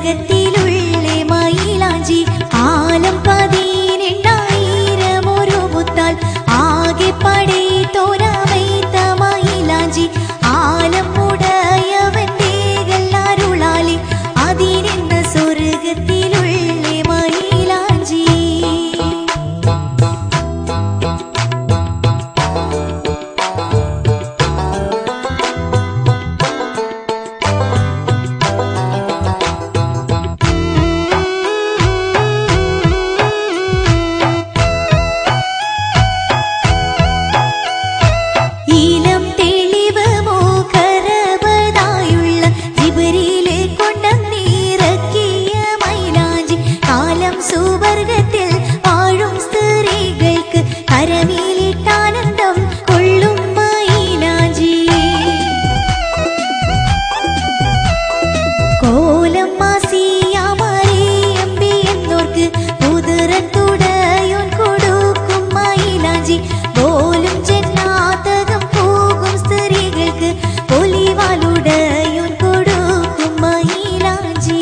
സ്വർഗത്തിലുള്ളേ മൈലാഞ്ചി ആലം 18,000 ഒരു മുത്താൽ ആകെ പടേ തോരാമൈത്ത മൈലാഞ്ചി ആലം ഉടയവന്റെ എല്ലാരുളാലി അതിനെന്ന സ്വർഗത്തിലുള്ളേ മൈലാഞ്ചി. സുവർഗത്തിൽ വാഴും സ്ത്രീകൾക്ക് കരമേലിട്ടാനന്ദം കൊള്ളും മൈലാഞ്ചി. കോലം മാസിയാമറിയമ്പി എന്നോർക്ക് കുതിരത്തുടയോൻ കൊടുക്കും മൈലാഞ്ചി. പോലും ജന്നാതകം പോകും സ്ത്രീകൾക്ക് പൊലിവാലുടയോൻ കൊടുക്കും മൈലാഞ്ചി.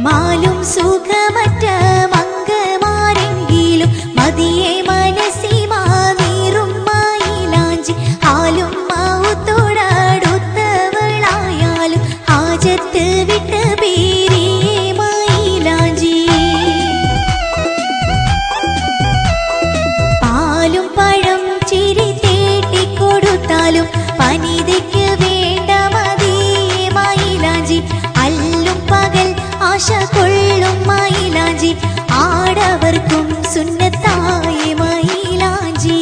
മാലും സുഖമറ്റ മങ്കമാരെങ്കിലും മതിയെ മനസ്സിമാ നീറും മൈലാഞ്ചി. ആലും മൗത്തോടടുത്തവളായാലും ഹാജത്ത് വിട്ട പേരിയെ മൈലാഞ്ചി. പാലും പഴം ചിരി തേട്ടിക്കൊടുത്താലും പനിതയ്ക്ക് വേണ്ട മതിയെ മൈലാഞ്ചി. അല്ലും പകൽ ആശ കൊള്ളും മൈലാഞ്ചി ആടവർക്കും സുന്നത്തായ മൈലാഞ്ചി.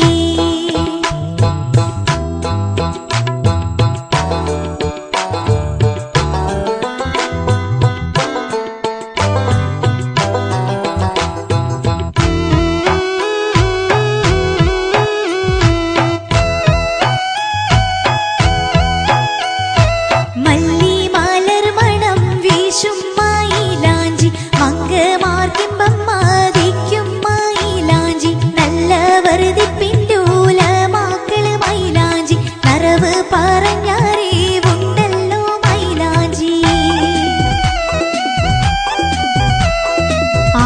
മല്ലി മലർ മണം വീശും മൈലാഞ്ചി മങ്കമാർക്കിമ്പം മതിക്കും മൈലാഞ്ചി. നല്ല വർദ്ധിപ്പിൻ്റൂലമാക്കള് മൈലാഞ്ചി നറവ് പറഞ്ഞറിവുണ്ടല്ലോ മൈലാഞ്ചി.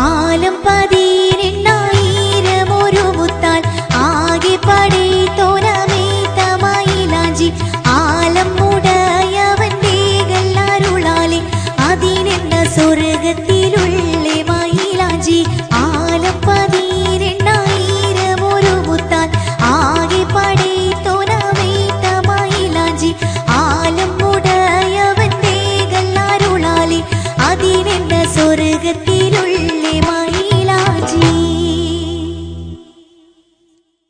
ആലം 18,000 ഒരു മുത്താൽ ആകെ പടേ തോരാമേത്ത മൈലാഞ്ചി ആലം ഉടയവന്റെ എല്ലാരുളാലി അതിനെന്ന സ്വർഗത്തിലുള്ളേ മൈലാഞ്ചി ആലം 18,000 ഒരു മുത്താൽ ആകെ പടേ തോരാമേത്ത മൈലാഞ്ചി ആലം ഉടയവന്റെ എല്ലാരുളാലി അതിനെന്ന സ്വർഗത്തിലുള്ളേ